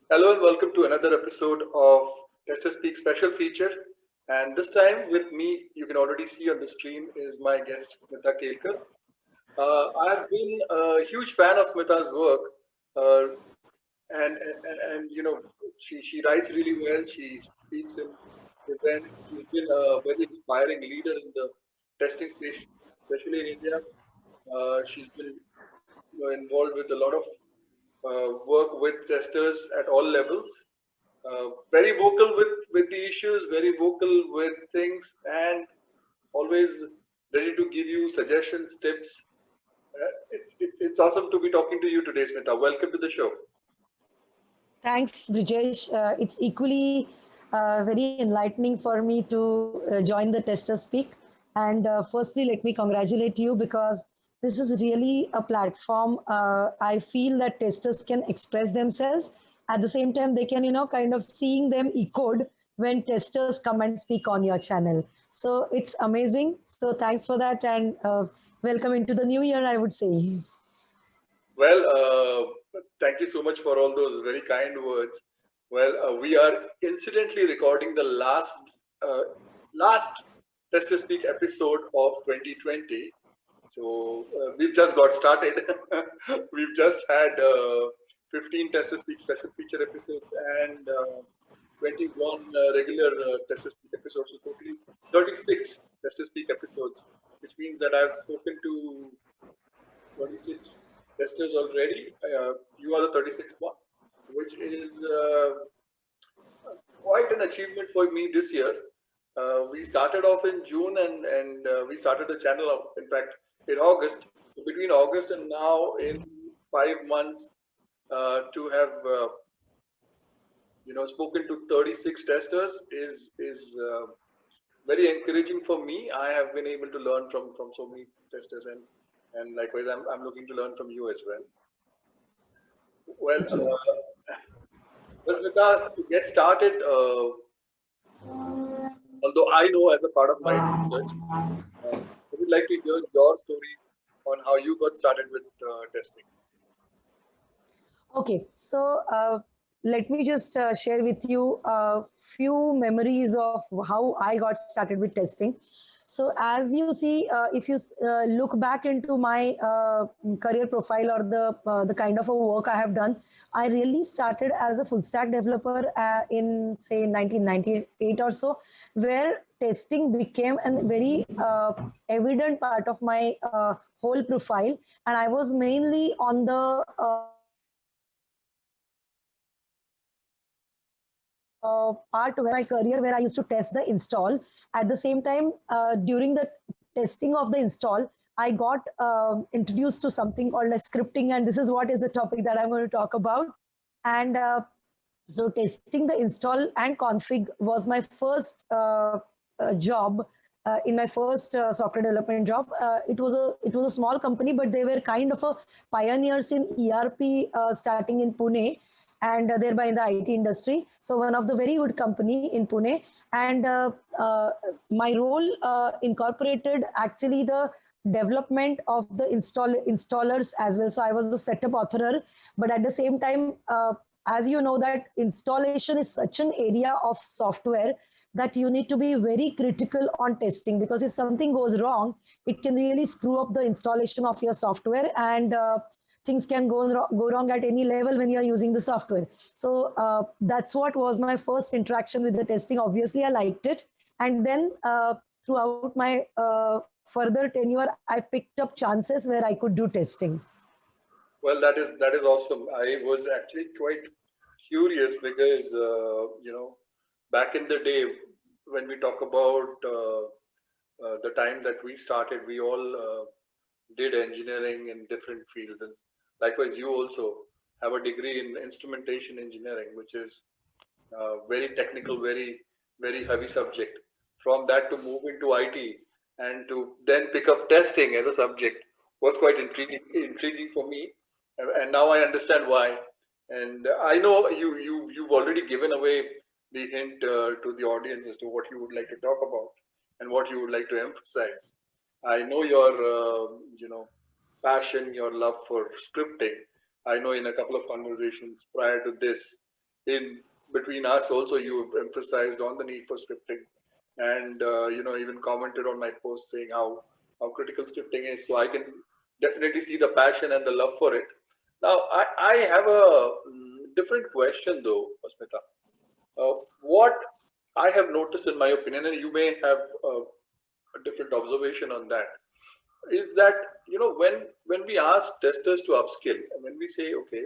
Hello and welcome to another episode of Tester Speak special feature. And this time with me, you can already see on the screen, is my guest Smita Kelkar. I've been a huge fan of Smita's work, uh, and she writes really well. She speaks in events. She's been a very inspiring leader in the testing space, especially in India. She's been involved with a lot of work with testers at all levels. Very vocal with the issues, very vocal with things, and always ready to give you suggestions, tips. It's awesome to be talking to you today, Smita. Welcome to the show. Thanks, Brijesh. It's equally very enlightening for me to join the Tester Speak. And firstly, let me congratulate you because this is really a platform. I feel that testers can express themselves. At the same time, they can, kind of seeing them echoed when testers come and speak on your channel. So it's amazing. So thanks for that and welcome into the new year, I would say. Well, thank you so much for all those very kind words. Well, we are incidentally recording the uh, last Test to Speak episode of 2020. So we've just got started. We've just had 15 Test to Speak special feature episodes and 21 regular Test to Speak episodes. So totally 36 Test to Speak episodes, which means that I've spoken to 26 testers already. You are the 36th one, which is quite an achievement for me this year. We started off in June and we started the channel, in fact, in August. So between August and now, in 5 months, to have spoken to 36 testers is very encouraging for me. I have been able to learn from so many testers, and likewise, I'm looking to learn from you as well. Well, Thank you. Smita, to get started, although I know as a part of my research, I would like to hear your story on how you got started with testing. Okay, so let me just share with you a few memories of how I got started with testing. So, as you see, if you look back into my career profile or the kind of a work I have done, I really started as a full stack developer in say 1998 or so, where testing became a very evident part of my whole profile, and I was mainly on the part where my career where I used to test the install. At the same time, during the testing of the install, I got introduced to something called as scripting, and this is what is the topic that I'm going to talk about. And so testing the install and config was my first job in my first software development job. It was a small company, but they were kind of a pioneers in ERP starting in Pune and thereby in the IT industry. So one of the very good company in Pune, and my role incorporated actually the development of the installers as well. So I was the setup authorer, but at the same time, as you know that installation is such an area of software that you need to be very critical on testing, because if something goes wrong, it can really screw up the installation of your software, and things can go wrong at any level when you're using the software. So that's what was my first interaction with the testing. Obviously, I liked it. And then throughout my further tenure, I picked up chances where I could do testing. Well, that is awesome. I was actually quite curious because back in the day when we talk about the time that we started, we all did engineering in different fields, and likewise, you also have a degree in instrumentation engineering, which is very technical, very heavy subject. From that to move into IT and to then pick up testing as a subject was quite intriguing for me, and now I understand why. And I know you've already given away the hint to the audience as to what you would like to talk about and what you would like to emphasize. I know your passion, your love for scripting. I know in a couple of conversations prior to this, in between us also, you've emphasized on the need for scripting, and even commented on my post saying how critical scripting is. So I can definitely see the passion and the love for it. Now I have a different question though, Asmita. What I have noticed, in my opinion, and you may have a different observation on that, is that when we ask testers to upskill, and when we say, okay,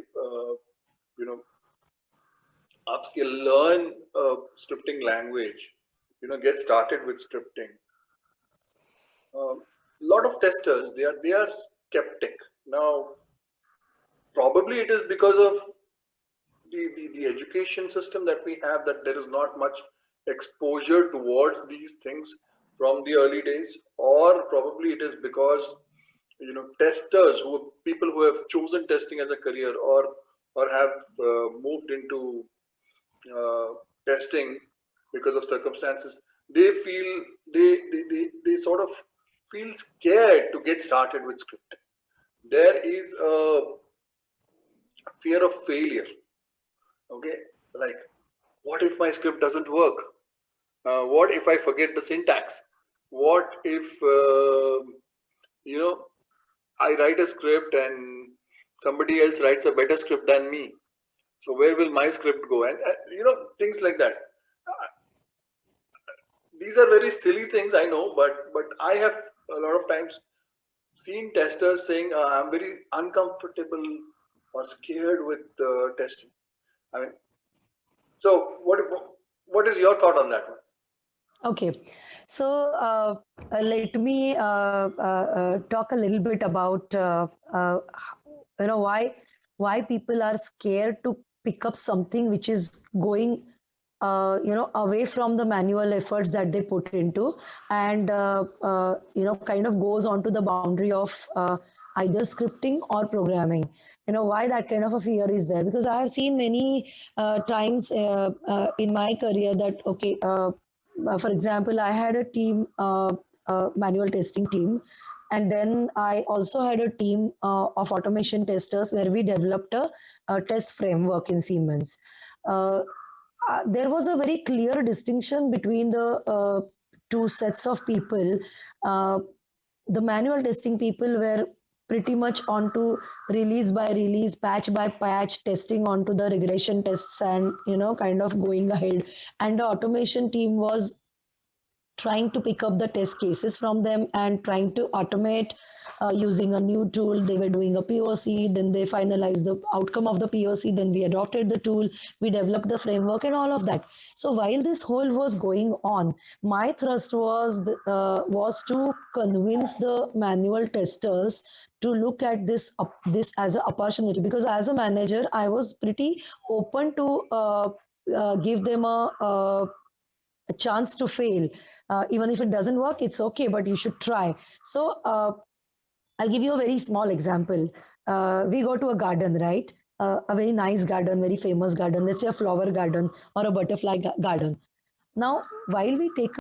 you know upskill, learn scripting language, get started with scripting. A lot of testers, they are skeptic. Now, probably it is because of the education system that we have, that there is not much exposure towards these things from the early days, or probably it is because testers, people who have chosen testing as a career, or have moved into uh, testing because of circumstances, they feel they sort of feel scared to get started with scripting. There is a fear of failure. Okay, like, what if my script doesn't work? What if I forget the syntax? What if you know I write a script and somebody else writes a better script than me? So where will my script go? And things like that. These are very silly things, I know, but I have a lot of times seen testers saying, I'm very uncomfortable or scared with testing. I mean, so what is your thought on that one? Okay, so let me talk a little bit about why people are scared to pick up something which is going away from the manual efforts that they put into, and kind of goes onto the boundary of either scripting or programming. Why that kind of a fear is there, because I have seen many times in my career that, okay, for example, I had a team, manual testing team, and then I also had a team of automation testers where we developed a test framework in Siemens. There was a very clear distinction between the two sets of people. Uh, the manual testing people were pretty much onto release by release, patch by patch, testing onto the regression tests, and kind of going ahead. And the automation team was trying to pick up the test cases from them and trying to automate using a new tool. They were doing a POC, then they finalized the outcome of the POC, then we adopted the tool, we developed the framework and all of that. So while this whole was going on, my thrust was to convince the manual testers to look at this as an opportunity, because as a manager, I was pretty open to give them a chance to fail. Even if it doesn't work, it's okay, but you should try. So I'll give you a very small example. We go to a garden, right? A very nice garden, very famous garden, let's say a flower garden or a butterfly garden. Now, while we take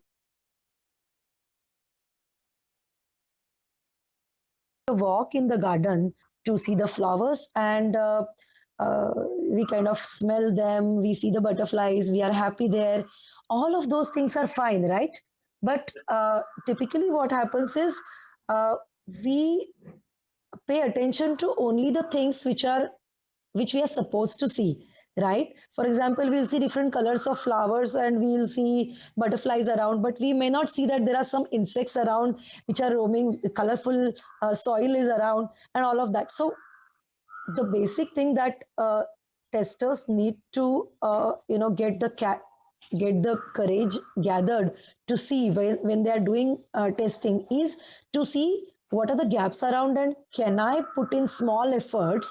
a walk in the garden to see the flowers, and we kind of smell them, we see the butterflies, we are happy there. All of those things are fine, right? But typically, what happens is uh, we pay attention to only the things which we are supposed to see, right? For example, we'll see different colors of flowers and we'll see butterflies around, but we may not see that there are some insects around which are roaming, colorful soil is around, and all of that. So the basic thing that testers need to get the courage gathered to see when they are doing testing is to see what are the gaps around, and can I put in small efforts.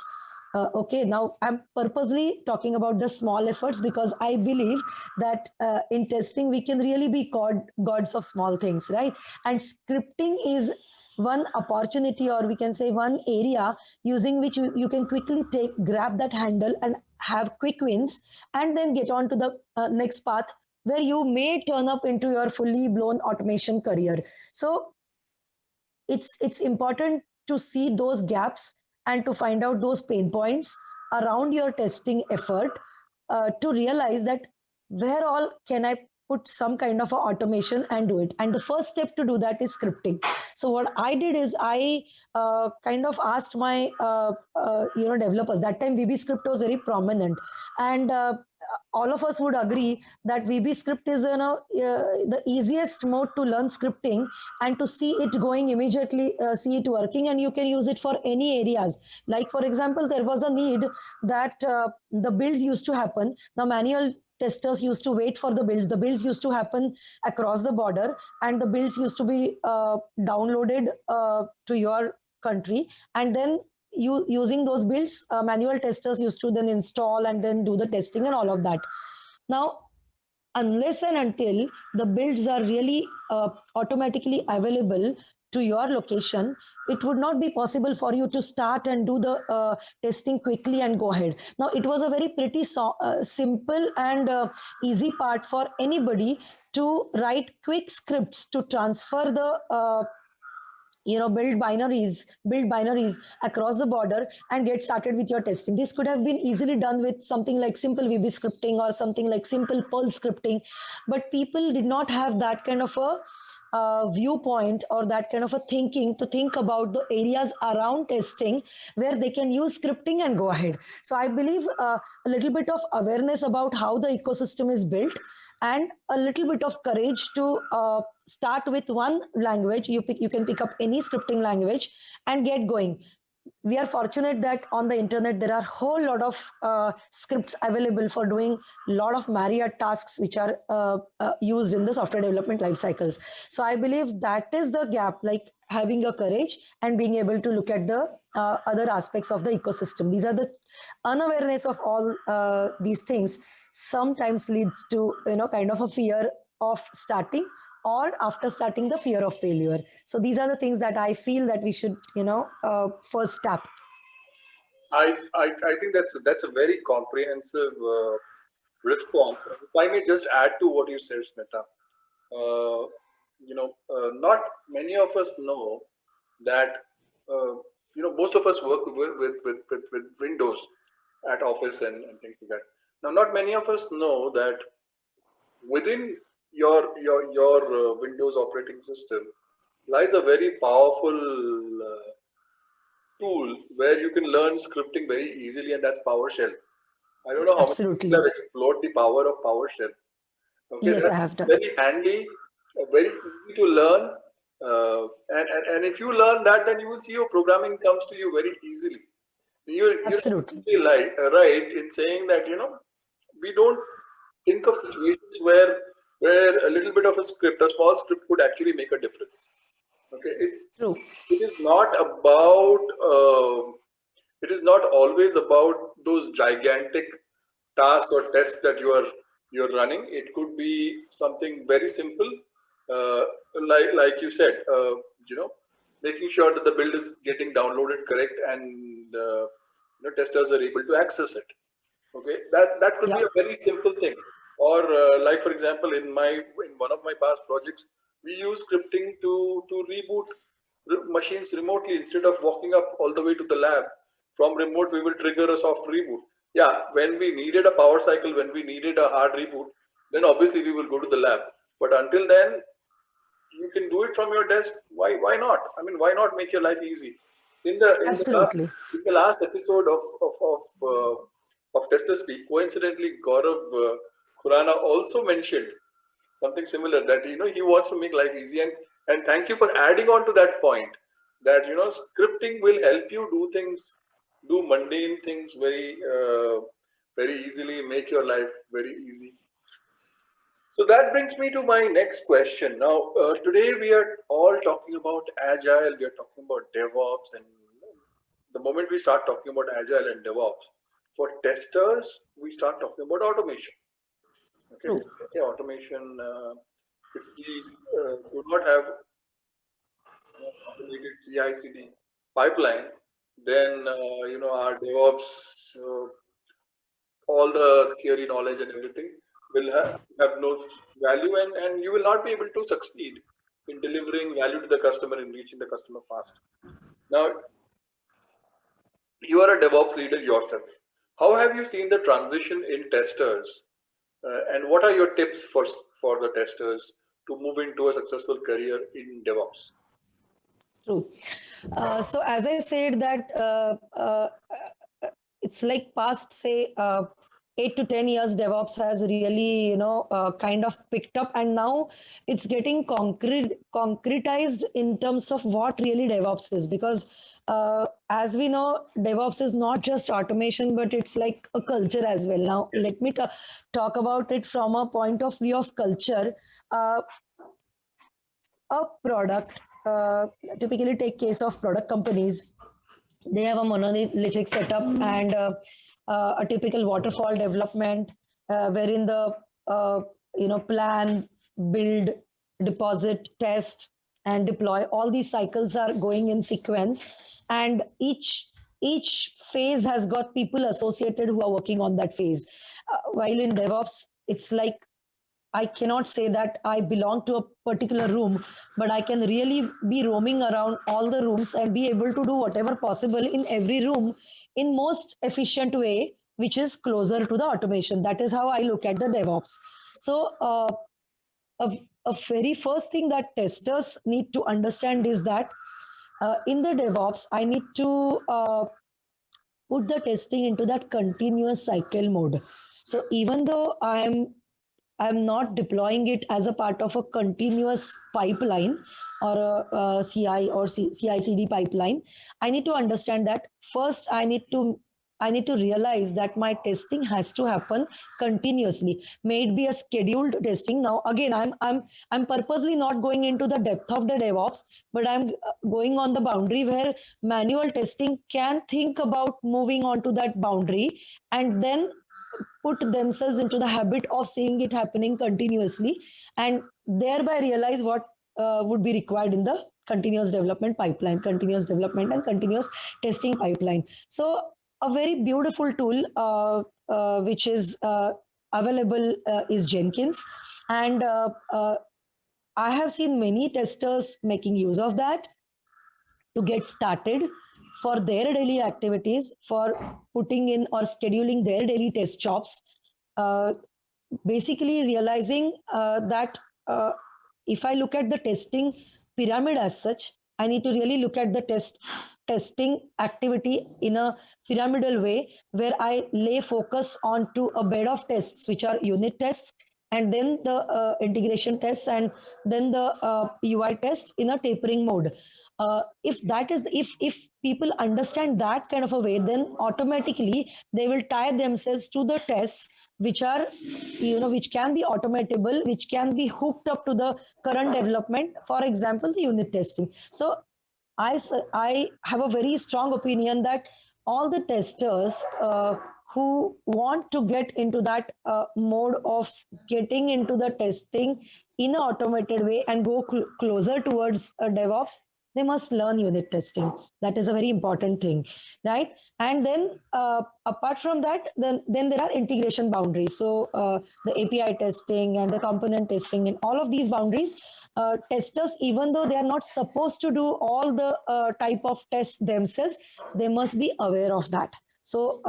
Okay, now I'm purposely talking about the small efforts because I believe that in testing we can really be gods of small things, right? And scripting is one opportunity, or we can say one area using which you can quickly grab that handle and have quick wins, and then get on to the next path where you may turn up into your fully blown automation career. So it's important to see those gaps and to find out those pain points around your testing effort, to realize that where all can I put some kind of a automation and do it. And the first step to do that is scripting. So what I did is I kind of asked my developers. That time VB script was very prominent, and all of us would agree that VB script is the easiest mode to learn scripting and to see it going immediately, see it working, and you can use it for any areas. Like for example, there was a need that the builds used to happen. The manual testers used to wait for the builds. The builds used to happen across the border, and the builds used to be downloaded to your country, and then using those builds, manual testers used to then install and then do the testing and all of that. Now, unless and until the builds are really automatically available to your location, it would not be possible for you to start and do the testing quickly and go ahead. Now, it was a very pretty simple and easy part for anybody to write quick scripts to transfer the build binaries across the border and get started with your testing. This could have been easily done with something like simple VB scripting or something like simple Perl scripting, but people did not have that kind of a viewpoint or that kind of a thinking to think about the areas around testing where they can use scripting and go ahead. So I believe a little bit of awareness about how the ecosystem is built and a little bit of courage to start with one language. You can pick up any scripting language and get going. We are fortunate that on the internet there are a whole lot of scripts available for doing a lot of myriad tasks which are used in the software development life cycles. So I believe that is the gap, like having a courage and being able to look at the other aspects of the ecosystem. These are the unawareness of all these things sometimes leads to kind of a fear of starting, or after starting the fear of failure. So these are the things that I feel that we should first tap. I think that's a very comprehensive response. If I may just add to what you said, Smita, not many of us know that most of us work with Windows at office and things like that. Now, not many of us know that within your Windows operating system lies a very powerful tool where you can learn scripting very easily, and that's PowerShell. I don't know how many people have explored the power of PowerShell. Okay, yes, that's I have done. very handy, very easy to learn, and if you learn that, then you will see your programming comes to you very easily. You're Absolutely right in saying that we don't think of situations where a little bit of a script, a small script, could actually make a difference. Okay, true. It is not about. It is not always about those gigantic tasks or tests that you're running. It could be something very simple, like you said. Making sure that the build is getting downloaded correct and testers are able to access it. Okay, that could be a very simple thing. Or like for example, in one of my past projects, we use scripting to reboot machines remotely instead of walking up all the way to the lab. From remote, we will trigger a soft reboot. Yeah, when we needed a power cycle, when we needed a hard reboot, then obviously we will go to the lab. But until then, you can do it from your desk. Why not? I mean, why not make your life easy? In the last episode of Tester Speak, coincidentally, Gaurav Khurana also mentioned something similar, that he wants to make life easy, and thank you for adding on to that point, that scripting will help you do mundane things very easily, make your life very easy. So that brings me to my next question. Now, today we are all talking about Agile, we are talking about DevOps, and the moment we start talking about Agile and DevOps, for testers, we start talking about automation. Okay, automation. If we do not have automated CI/CD pipeline, then our DevOps, all the theory knowledge and everything will have no value, and you will not be able to succeed in delivering value to the customer and reaching the customer fast. Now, you are a DevOps leader yourself. How have you seen the transition in testers, and what are your tips for the testers to move into a successful career in DevOps? True. So as I said that it's like past say 8 to 10 years, DevOps has really kind of picked up, and now it's getting concretized in terms of what really DevOps is. Because as we know, DevOps is not just automation, but it's like a culture as well. Now Yes. let me talk about it from a point of view of culture. Uh, a product, typically take case of product companies, they have a monolithic setup and a typical waterfall development, wherein the plan, build, deposit, test, and deploy, all these cycles are going in sequence, and each phase has got people associated who are working on that phase. While in DevOps, it's like I cannot say that I belong to a particular room, but I can really be roaming around all the rooms and be able to do whatever possible in every room in most efficient way, which is closer to the automation. That is how I look at the DevOps. So a very first thing that testers need to understand is that in the DevOps, I need to put the testing into that continuous cycle mode. So even though I'm not deploying it as a part of a continuous pipeline or a CI or CI/CD pipeline, I need to understand that first I need to realize that my testing has to happen continuously. May it be a scheduled testing. Now again, I'm purposely not going into the depth of the DevOps, but I'm going on the boundary where manual testing can think about moving on to that boundary and then put themselves into the habit of seeing it happening continuously, and thereby realize what would be required in the continuous development pipeline, continuous development and continuous testing pipeline. So a very beautiful tool which is available is Jenkins, and I have seen many testers making use of that to get started for their daily activities, for putting in or scheduling their daily test jobs. Uh, Basically, realizing that if I look at the testing pyramid as such, I need to really look at the testing activity in a pyramidal way, where I lay focus onto a bed of tests, which are unit tests, and then the integration tests, and then the UI test in a tapering mode. If that is if people understand that kind of a way, then automatically they will tie themselves to the tests which are which can be automatable, which can be hooked up to the current development, for example the unit testing. So I have a very strong opinion that all the testers who want to get into that mode of getting into the testing in an automated way and go closer towards DevOps, they must learn unit testing. That is a very important thing, right? And then apart from that, then there are integration boundaries. So the API testing and the component testing and all of these boundaries, testers, even though they are not supposed to do all the type of tests themselves, they must be aware of that. So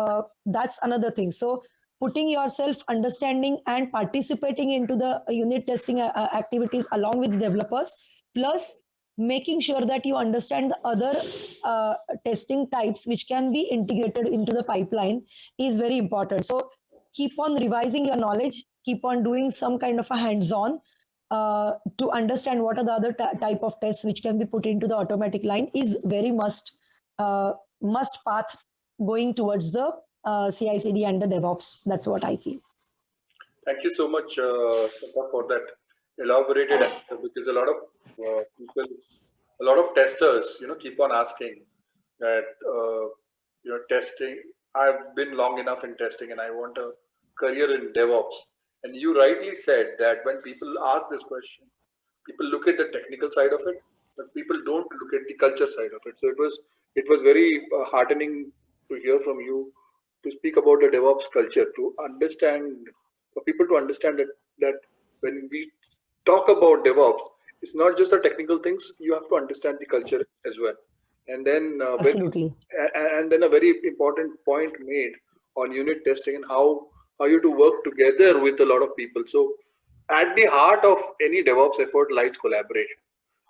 that's another thing. So putting yourself, understanding and participating into the unit testing activities along with developers, plus making sure that you understand the other testing types which can be integrated into the pipeline is very important. So keep on revising your knowledge, keep on doing some kind of a hands-on to understand what are the other type of tests which can be put into the automatic line is very must path going towards the CI/CD and the DevOps. That's what I feel. Thank you so much, Shweta, for that elaborated answer, because a lot of people, a lot of testers, keep on asking that, testing. I've been long enough in testing and I want a career in DevOps. And you rightly said that when people ask this question, people look at the technical side of it, but people don't look at the culture side of it. So it was very heartening to hear from you to speak about the DevOps culture, to understand, for people to understand that when we talk about DevOps, it's not just the technical things. You have to understand the culture as well. And then Absolutely. and then a very important point made on unit testing and how you to work together with a lot of people. So at the heart of any DevOps effort lies collaboration,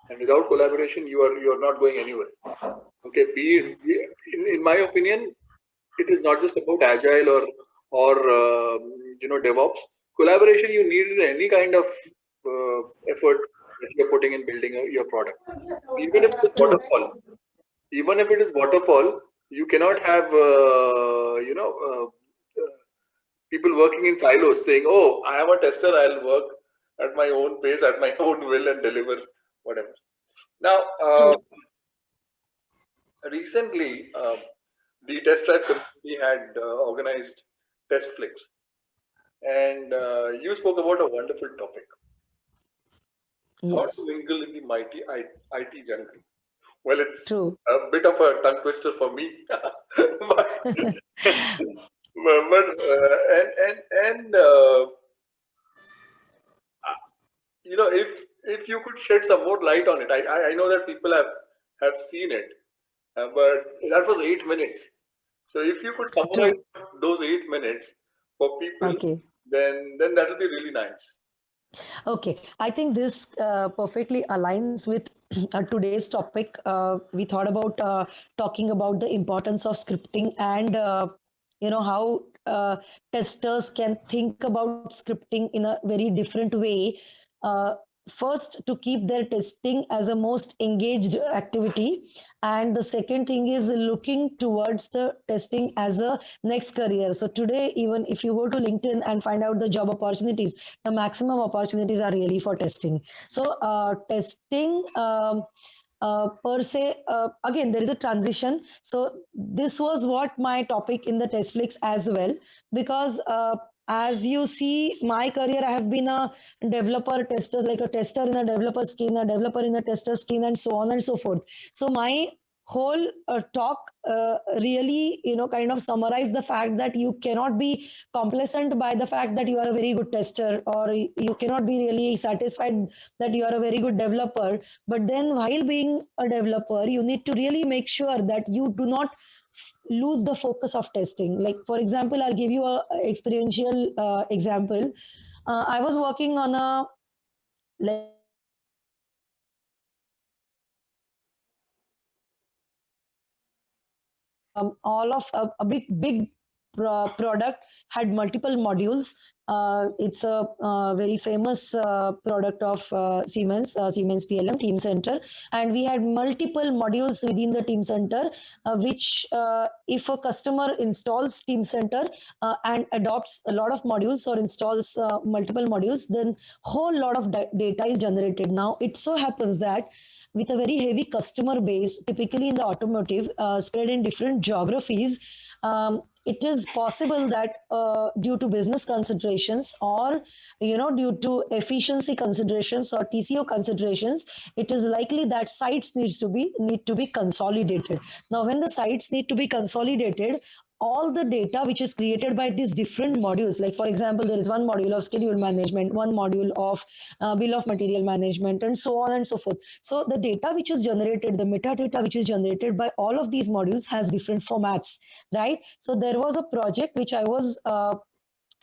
and without collaboration, you are not going anywhere. Okay, in my opinion, it is not just about agile or DevOps. Collaboration you need in any kind of effort that you're putting in building your product. Even if it's True. waterfall, even if it is waterfall, you cannot have people working in silos saying, "Oh, I am a tester. I'll work at my own pace, at my own will, and deliver whatever." Now, True. recently, the test drive community had organized test flicks, and you spoke about a wonderful topic: how to Yes. mingle in the mighty IT jungle. Well, it's True. a bit of a tongue twister for me, but uh, if you could shed some more light on it, I know that people have seen it, but that was 8 minutes. So if you could summarize True. those 8 minutes for people, Okay. then that will be really nice. Okay, I think this perfectly aligns with today's topic. We thought about talking about the importance of scripting and how testers can think about scripting in a very different way. Uh, First, to keep their testing as a most engaged activity, and the second thing is looking towards the testing as a next career. So today, even if you go to LinkedIn and find out the job opportunities, the maximum opportunities are really for testing. So testing per se, again, there is a transition. So this was what my topic in the Testflix as well, because as you see, my career, I have been a developer tester, like a tester in a developer skin, a developer in a tester skin, and so on and so forth. So my whole talk really kind of summarize the fact that you cannot be complacent by the fact that you are a very good tester, or you cannot be really satisfied that you are a very good developer. But then while being a developer, you need to really make sure that you do not lose the focus of testing. Like, for example, I'll give you a experiential example. I was working on a, like, all of a big product had multiple modules. It's a very famous product of Siemens PLM Teamcenter, and we had multiple modules within the Teamcenter, which if a customer installs Teamcenter and adopts a lot of modules or installs multiple modules, then whole lot of data is generated. Now, it so happens that with a very heavy customer base, typically in the automotive, spread in different geographies, it is possible that due to business considerations, or due to efficiency considerations or TCO considerations, it is likely that sites need to be consolidated. Now, when the sites need to be consolidated, all the data which is created by these different modules, like for example, there is one module of schedule management, one module of bill of material management, and so on and so forth. So the data which is generated, the metadata which is generated by all of these modules has different formats, right? So there was a project which I was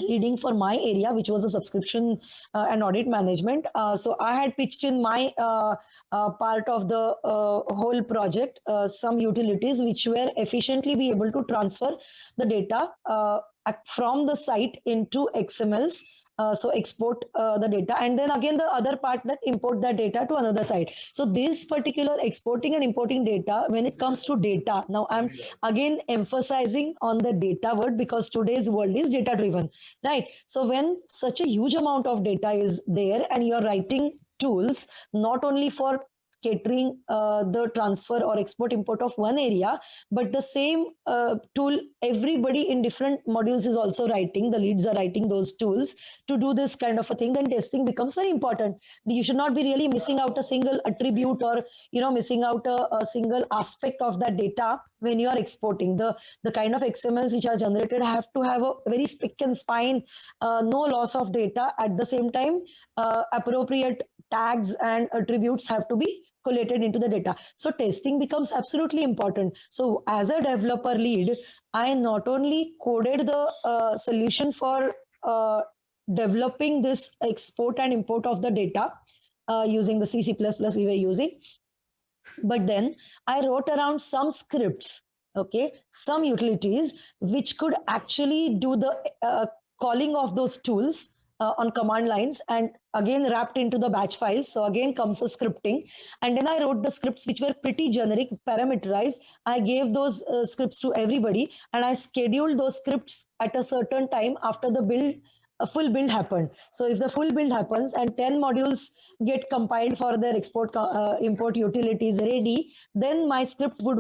leading for my area, which was a subscription and audit management. So I had pitched in my part of the whole project some utilities which were efficiently be able to transfer the data from the site into XMLs. So export the data, and then again the other part, that import that data to another site. So this particular exporting and importing data, when it comes to data, now I'm again emphasizing on the data word, because today's world is data driven, right? So when such a huge amount of data is there, and you're writing tools not only for catering the transfer or export import of one area, but the same tool everybody in different modules is also writing, the leads are writing those tools to do this kind of a thing, then testing becomes very important. You should not be really missing out a single attribute, or missing out a single aspect of that data when you are exporting. The kind of XMLs which are generated have to have a very spick and spine, no loss of data. At the same time, appropriate tags and attributes have to be collated into the data. So testing becomes absolutely important. So as a developer lead, I not only coded the solution for developing this export and import of the data using the C++ we were using, but then I wrote around some scripts, okay, some utilities which could actually do the calling of those tools on command lines, and again wrapped into the batch files. So again comes the scripting. And then I wrote the scripts which were pretty generic, parameterized. I gave those scripts to everybody, and I scheduled those scripts at a certain time after the build, a full build happened. So if the full build happens and 10 modules get compiled for their export import utilities ready, then my script would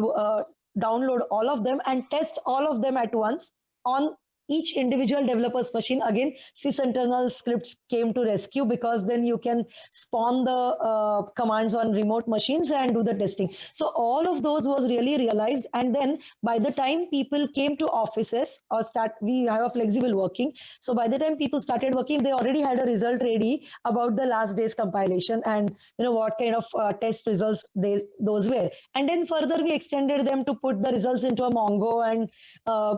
download all of them and test all of them at once on each individual developer's machine. Again, sysinternal scripts came to rescue, because then you can spawn the commands on remote machines and do the testing. So all of those was really realized. And then by the time people came to offices or we have a flexible working. So by the time people started working, they already had a result ready about the last day's compilation and what kind of test results those were. And then further we extended them to put the results into a Mongo and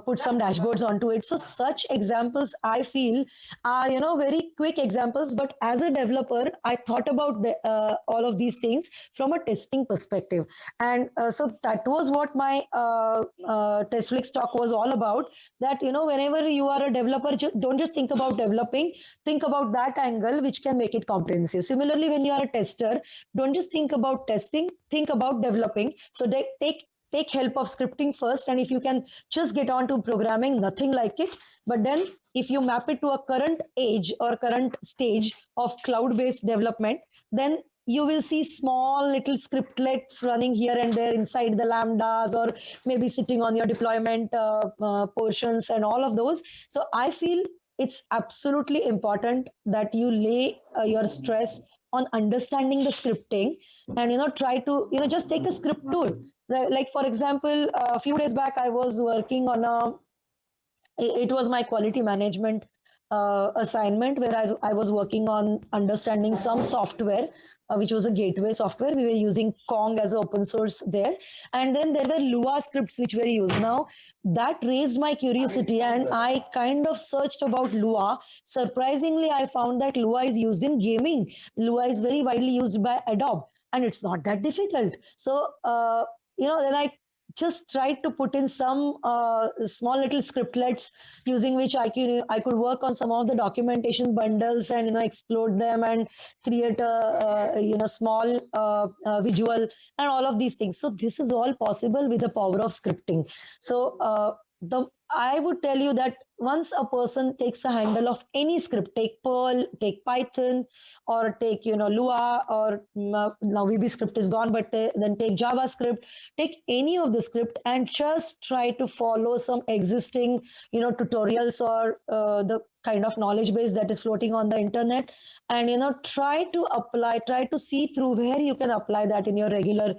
put some dashboards onto it. So such examples I feel are very quick examples, but as a developer I thought about all of these things from a testing perspective. And so that was what my TestFlix talk was all about, that whenever you are a developer, don't just think about developing, think about that angle which can make it comprehensive. Similarly, when you are a tester, don't just think about testing, think about developing. So take help of scripting first, and if you can just get on to programming, nothing like it. But then if you map it to a current age or current stage of cloud-based development, then you will see small little scriptlets running here and there inside the lambdas, or maybe sitting on your deployment portions and all of those. So I feel it's absolutely important that you lay your stress on understanding the scripting, and try to just take a script tool. Like for example, a few days back I was working on it was my quality management assignment, where I was working on understanding some software which was a gateway software. We were using Kong as open source there, and then there were Lua scripts which were used. Now that raised my curiosity, and I kind of searched about Lua. Surprisingly, I found that Lua is used in gaming. Lua is very widely used by Adobe, and it's not that difficult. So then I just tried to put in some small little scriptlets using which I could work on some of the documentation bundles and explode them and create a small visual and all of these things. So this is all possible with the power of scripting. So I would tell you that once a person takes a handle of any script, take Perl, take Python, or take Lua, or now VB script is gone, but then take JavaScript, take any of the script and just try to follow some existing tutorials or the kind of knowledge base that is floating on the internet, and try to see through where you can apply that in your regular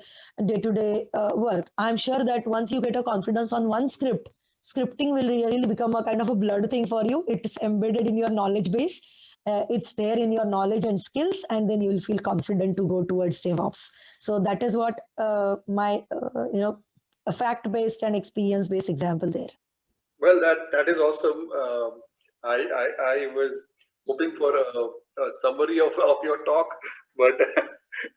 day-to-day work. I'm sure that once you get a confidence on one script, scripting will really become a kind of a blurred thing for you. It's embedded in your knowledge base. It's there in your knowledge and skills, and then you will feel confident to go towards DevOps. So that is what my a fact-based and experience-based example there. Well, that is awesome. I was hoping for a summary of your talk, but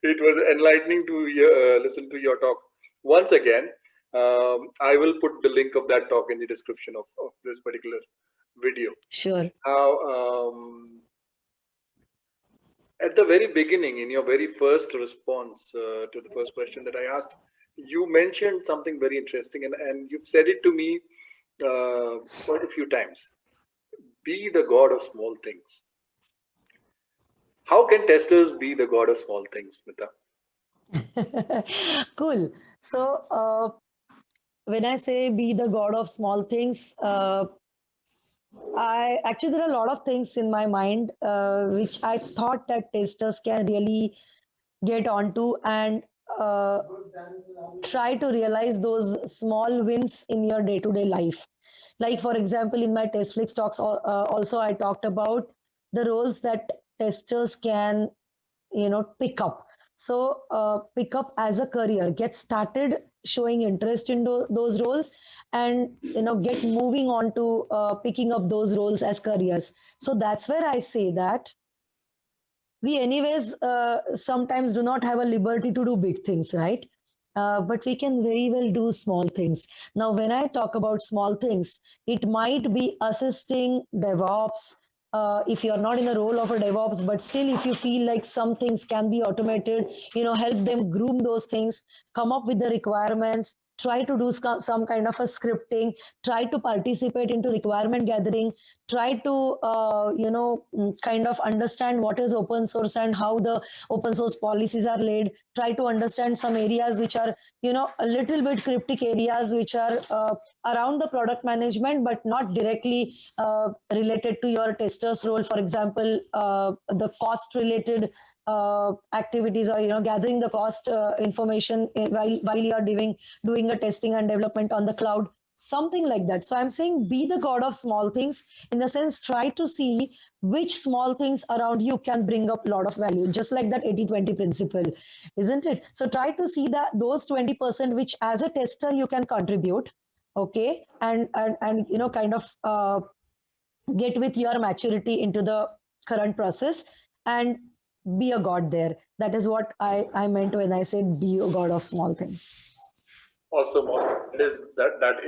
it was enlightening to listen to your talk once again. I will put the link of that talk in the description of this particular video. Sure. Now, at the very beginning, in your very first response to the first question that I asked, you mentioned something very interesting, and you've said it to me quite a few times. Be the God of small things. How can testers be the God of small things, Smita? Cool. So when I say be the God of small things, I actually, there are a lot of things in my mind which I thought that testers can really get onto and try to realize those small wins in your day-to-day life. Like for example, in my TestFlix talks also I talked about the roles that testers can pick up. So pick up as a career, get started showing interest in those roles, and get moving on to picking up those roles as careers. So that's where I say that we anyways sometimes do not have a liberty to do big things, right? But we can very well do small things. Now when I talk about small things, it might be assisting DevOps. If you're not in the role of a DevOps, but still if you feel like some things can be automated, help them groom those things, come up with the requirements, try to do some kind of a scripting, try to participate into requirement gathering, try to kind of understand what is open source and how the open source policies are laid, try to understand some areas which are a little bit cryptic areas which are around the product management but not directly related to your tester's role. For example, the cost related activities, or gathering the cost information while you are doing a testing and development on the cloud, something like that. So I'm saying be the god of small things, in the sense try to see which small things around you can bring up a lot of value, just like that 80-20 principle, isn't it? So try to see that those 20% which as a tester you can contribute, okay, and kind of get with your maturity into the current process and be a god there. That is what I meant when I said be a god of small things. Awesome, awesome. That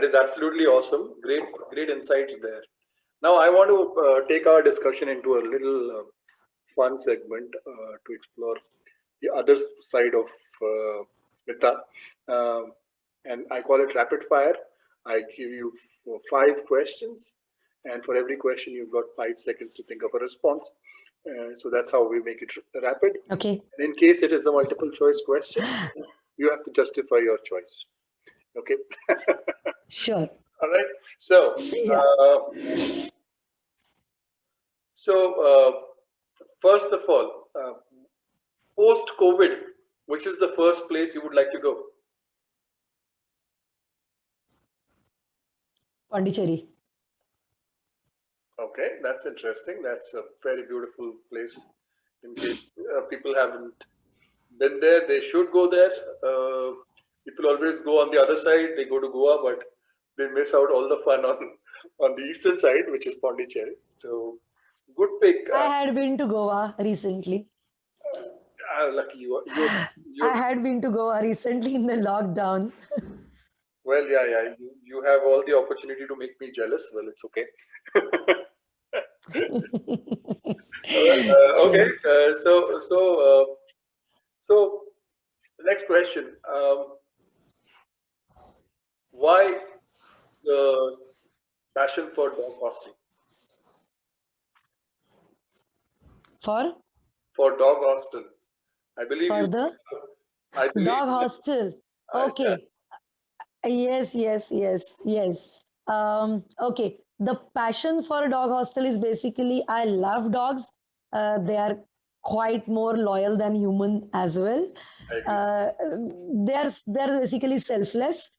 is absolutely awesome. Great insights there. Now I want to take our discussion into a little fun segment to explore the other side of Smita, and I call it rapid fire. I give you 5 questions, and for every question, you've got 5 seconds to think of a response. So that's how we make it rapid. Okay. And in case it is a multiple choice question, you have to justify your choice. Okay. Sure. All right. So, first of all, post COVID, which is the first place you would like to go? Pondicherry. Okay, that's interesting. That's a very beautiful place. In case people haven't been there, they should go there. People always go on the other side. They go to Goa, but they miss out all the fun on the eastern side, which is Pondicherry. So, good pick. I had been to Goa recently. Lucky you. I had been to Goa recently in the lockdown. Well, yeah. You have all the opportunity to make me jealous. Well, it's okay. Well, okay. So the next question. Why the passion for dog hosting? For dog hostel. I believe for you. The I believe dog hostel. Okay. Yes. Okay. The passion for dog hostel is basically I love dogs. They are quite more loyal than human as well. They're basically selfless,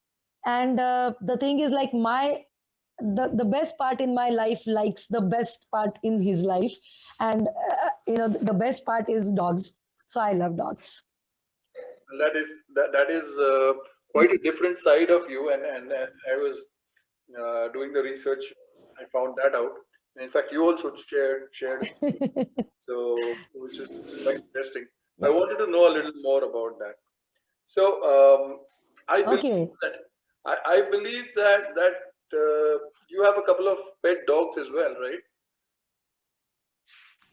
and the thing is like the best part in my life likes the best part in his life, and the best part is dogs. So I love dogs. That is quite a different side of you, and I was doing the research. I found that out. In fact, you also shared, so which is quite interesting. I wanted to know a little more about that. So I believe I believe that you have a couple of pet dogs as well, right?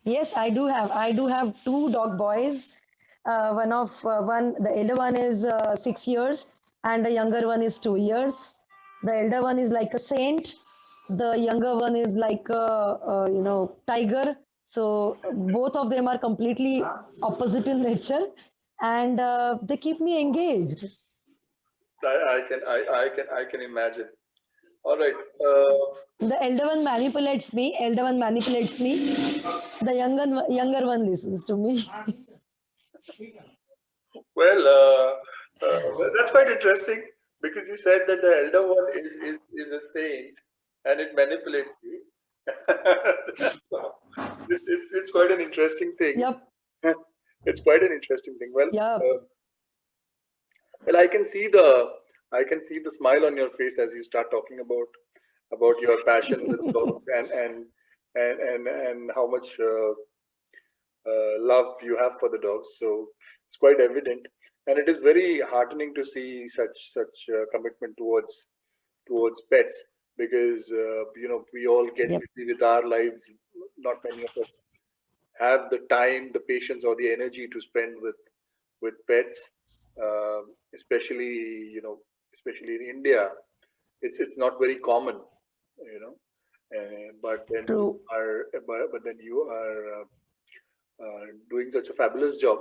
Yes, I do have two dog boys. The elder one is 6 years, and the younger one is 2 years. The elder one is like a saint. The younger one is like a tiger. So both of them are completely opposite in nature, and they keep me engaged. I can imagine. All right. The elder one manipulates me. The younger one listens to me. Well, that's quite interesting because you said that the elder one is a saint and it manipulates you. It's quite an interesting thing. Yep. It's quite an interesting thing. Yeah. Well, I can see the smile on your face as you start talking about your passion with dogs and how much love you have for the dogs. So it's quite evident, and it is very heartening to see such commitment towards pets, because we all get Yep. busy with our lives. Not many of us have the time, the patience, or the energy to spend with pets, especially especially in India. It's not very common, you know. But then you True. are but then you are doing such a fabulous job.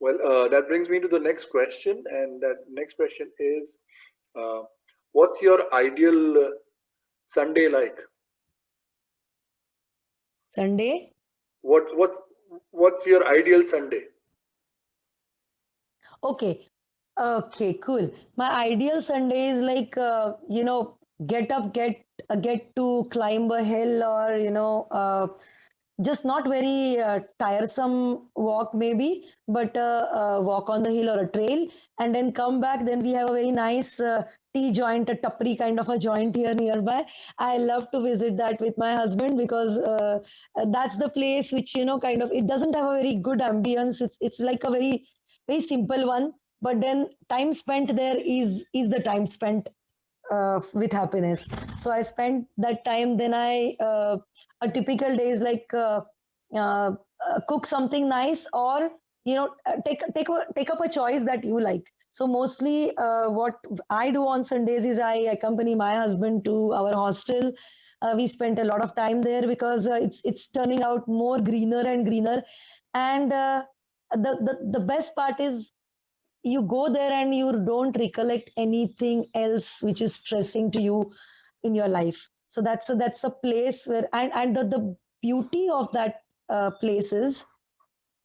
Well, that brings me to the next question, and that next question is, uh, what's your ideal Sunday like? Sunday. What's what's what's your ideal Sunday? Okay. Okay, cool. My ideal Sunday is like, get up, get to climb a hill, or, just not very tiresome walk maybe, but walk on the hill or a trail, and then come back. Then we have a very nice tea joint, a tapri kind of a joint here nearby. I love to visit that with my husband, because that's the place which, kind of, it doesn't have a very good ambience. It's like a very simple one, but then time spent there is the time spent with happiness. So I spent that time. Then a typical day is like, uh, cook something nice, or take up a choice that you like. So mostly what I do on Sundays is I accompany my husband to our hostel. We spent a lot of time there, because it's turning out more greener and greener. And the best part is, you go there and you don't recollect anything else which is stressing to you in your life. So that's a place where, and the beauty of that place is,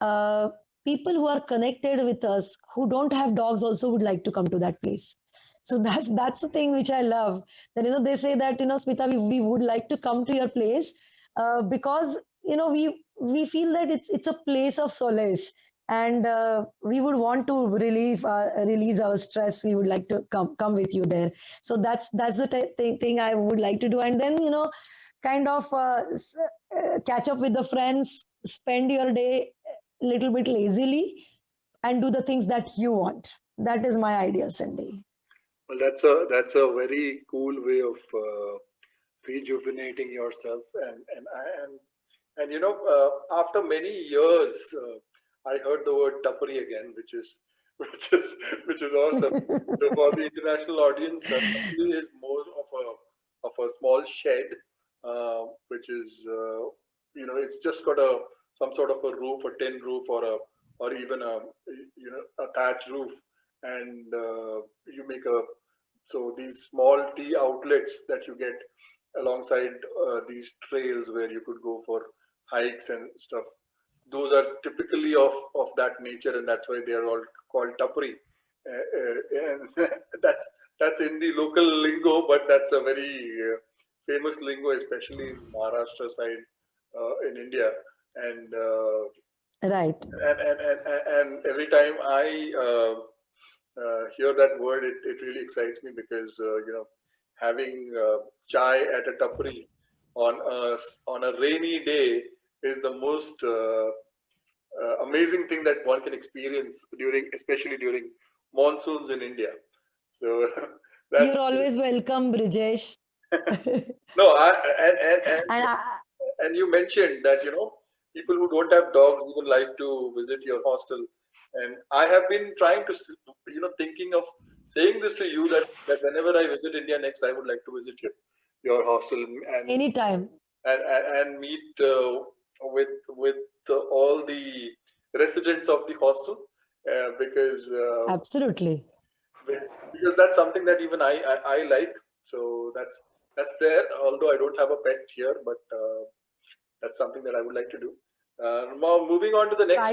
uh, people who are connected with us who don't have dogs also would like to come to that place. So that's the thing which I love. That, they say that, Smita, we would like to come to your place, because we feel that it's a place of solace, and we would want to release our stress. We would like to come with you there. So that's the thing I would like to do. And then, kind of catch up with the friends, spend your day a little bit lazily, and do the things that you want. That is my ideal Sunday. Well, that's a very cool way of rejuvenating yourself, and after many years, I heard the word tapri again, which is which is awesome. So for the international audience, tapri is more of a small shed, which is it's just got a some sort of a roof, a tin roof, or even a thatch roof, and you make a so these small tea outlets that you get alongside these trails where you could go for hikes and stuff. Those are typically of that nature, and that's why they are all called tapri. And that's in the local lingo, but that's a very famous lingo, especially in Maharashtra side in India. And Right. and every time I hear that word, it really excites me, because having chai at a tapri on a rainy day is the most amazing thing that one can experience especially during monsoons in India. So that's You're always welcome, Brijesh. no, and And and you mentioned that people who don't have dogs even like to visit your hostel, and I have been trying to thinking of saying this to you, that whenever I visit India next, I would like to visit your hostel, anytime. and meet with all the residents of the hostel, because Absolutely. because that's something that even I like. So that's there. Although I don't have a pet here, but that's something that I would like to do. Now moving on to the So next.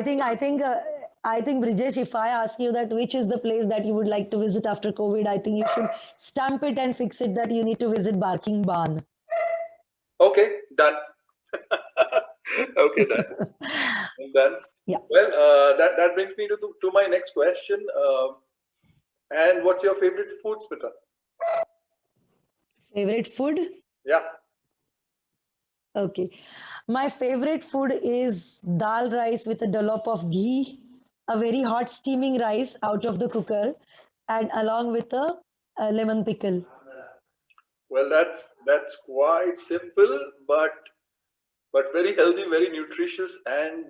I think, Brijesh, if I ask you that which is the place that you would like to visit after COVID, I think you should stamp it and fix it that you need to visit Barking Barn. Okay, done. Okay, done. And done. Yeah. Well, that brings me to my next question. And what's your favorite food, Smita? Favorite food? Yeah. Okay. My favorite food is dal rice with a dollop of ghee, a very hot steaming rice out of the cooker, and along with a lemon pickle. Well, that's quite simple, but very healthy, very nutritious, and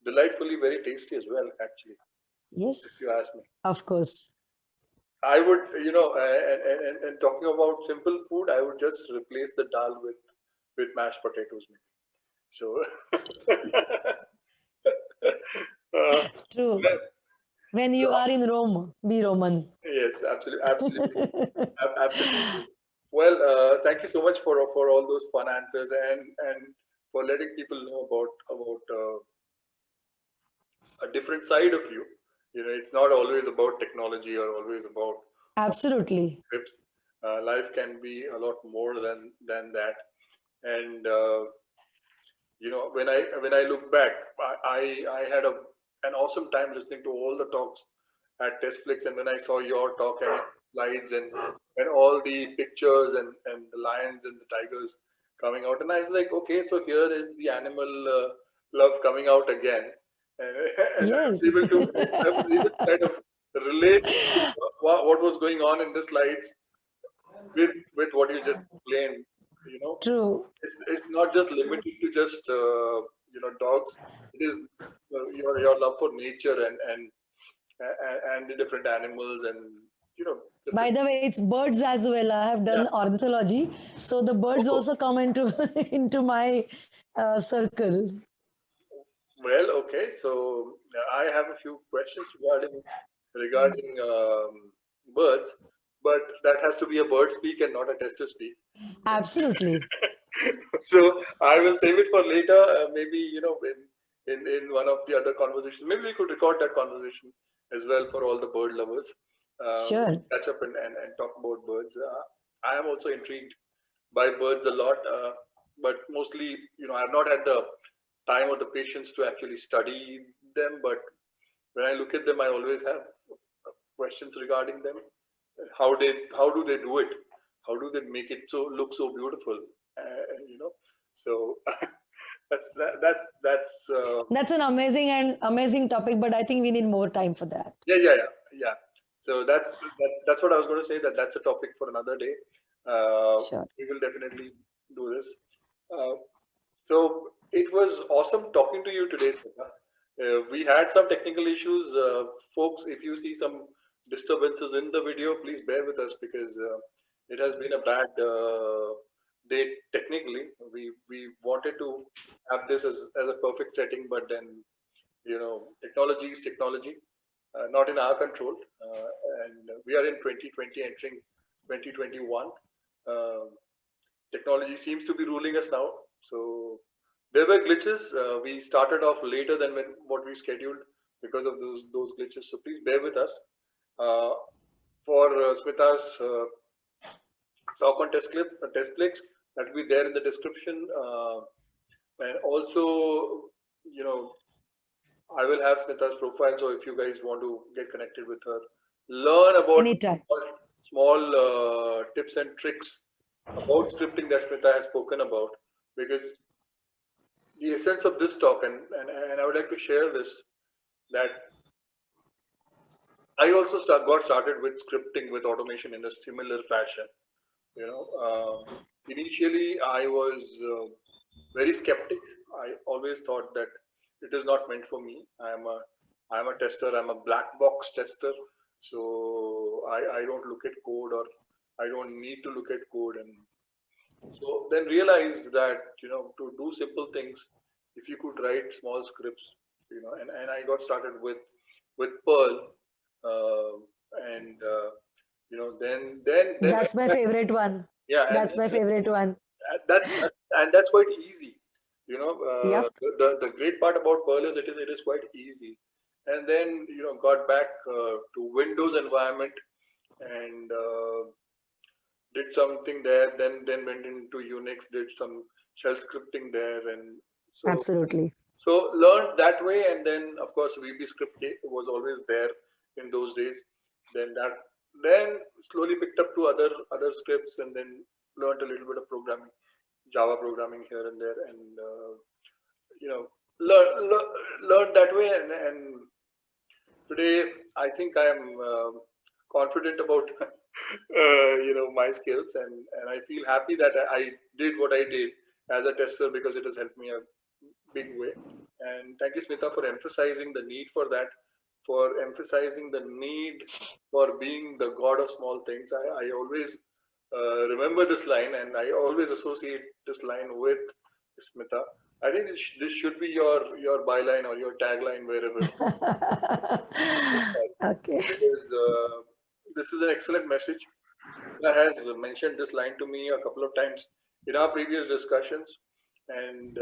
delightfully very tasty as well. Actually, if Yes, you ask me, of course. I would, and talking about simple food, I would just replace the dal with mashed potatoes, maybe. So, True. well, When you so are in Rome, be Roman. yes, absolutely, absolutely, absolutely. Well, thank you so much for all those fun answers and for letting people know about a different side of you. You know, it's not always about technology or always about Absolutely. trips. Life can be a lot more than that. And when I look back, I had an awesome time listening to all the talks at Testflix, and when I saw your talk and slides and all the pictures and the lions and the tigers coming out, and I was like, okay, so here is the animal love coming out again, and, and Yes. I was able to kind of relate what was going on in the slides with what you just explained. You know, True. it's not just limited to just dogs. It is your love for nature and the different animals and By different. the way, it's birds as well. I have Yeah. done ornithology, so the birds Oh, also come into into my circle. well, okay. So I have a few questions regarding birds, but that has to be a bird speak and not a tester speak. Absolutely. So I will save it for later. Maybe in one of the other conversations. Maybe we could record that conversation as well for all the bird lovers. Sure. Catch up and talk about birds. I am also intrigued by birds a lot, but mostly I've not had the time or the patience to actually study them. But when I look at them, I always have questions regarding them. How do they do it? How do they make it so look so beautiful? So that's That's an amazing topic, but I think we need more time for that. yeah. So that's what I was going to say. That's a topic for another day. Sure. We will definitely do this. Uh, so it was awesome talking to you today, Smita. We had some technical issues, folks. If you see some disturbances in the video, please bear with us because it has been a bad day technically. We wanted to have this as a perfect setting, but then technology is technology, not in our control. And we are in 2020, entering 2021. Uh, Technology seems to be ruling us now. So there were glitches. We started off later than what we scheduled because of those glitches. So please bear with us. Uh, for Smita's talk on test clicks, that will be there in the description. And also, you know, I will have Smita's profile. So if you guys want to get connected with her, learn about Anytime. small tips and tricks about scripting that Smita has spoken about, because the essence of this talk, and I would like to share this, that I also got started with scripting with automation in a similar fashion. You know, initially I was very skeptic. I always thought that it is not meant for me. I'm a tester. I'm a black box tester. So I don't look at code, or I don't need to look at code. And so then realized that to do simple things, if you could write small scripts, and I got started with Perl, uh, and then That's my favorite one. yeah, That's my favorite one. that's quite easy. Yep. The great part about Perl is it is quite easy. And then got back to Windows environment and did something there. Then went into Unix, did some shell scripting there, and so Absolutely. So learned that way, and then of course VB Script was always there in those days. Then slowly picked up to other scripts, and then learned a little bit of programming, Java programming here and there, and you know learned that way. And today I think I am confident about my skills, and I feel happy that I did what I did as a tester because it has helped me a big way. And thank you, Smita, for emphasizing the need for that, for emphasizing the need for being the god of small things. I always remember this line, and I always associate this line with Smita. I think this should be your byline or your tagline wherever. Okay. Because this is an excellent message. Smita has mentioned this line to me a couple of times in our previous discussions, and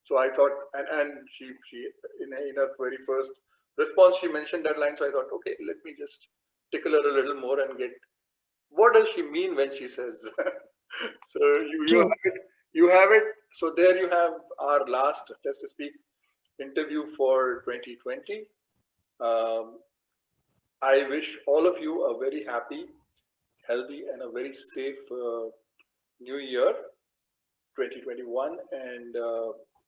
so I thought, and she in her very first response she mentioned that line. So I thought, okay, let me just tickle her a little more and get what does she mean when she says. So you True. have it. You have it. So there you have our last Test to Speak interview for 2020. Um, I wish all of you a very happy, healthy, and a very safe new year 2021. And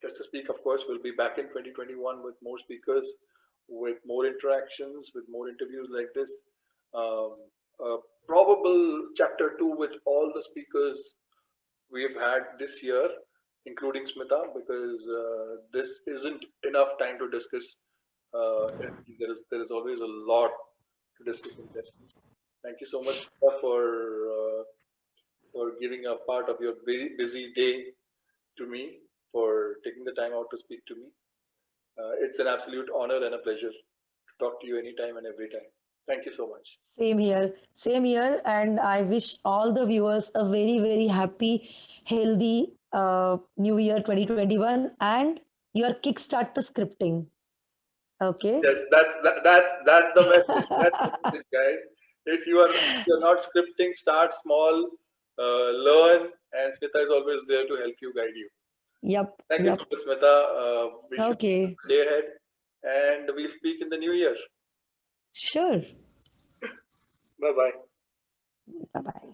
Just to Speak, of course, will be back in 2021 with more speakers, with more interactions, with more interviews like this. Um, a probable chapter two with all the speakers we've had this year, including Smita, because this isn't enough time to discuss. There is always a lot to discuss in testing. Thank you so much, Smita, for giving a part of your busy day to me, for taking the time out to speak to me. It's an absolute honor and a pleasure to talk to you anytime and every time. Thank you so much. Same here. Same here. And I wish all the viewers a very, very happy, healthy New Year 2021 and your kickstart to scripting. Okay. Yes, that's the message. That's the message, guys. If you're not scripting, start small, learn, and Smita is always there to help you, guide you. Yep. Thank you so Yep. much, Smita. Wish you Okay. a day ahead, and we'll speak in the new year. Sure. Bye bye. Bye bye.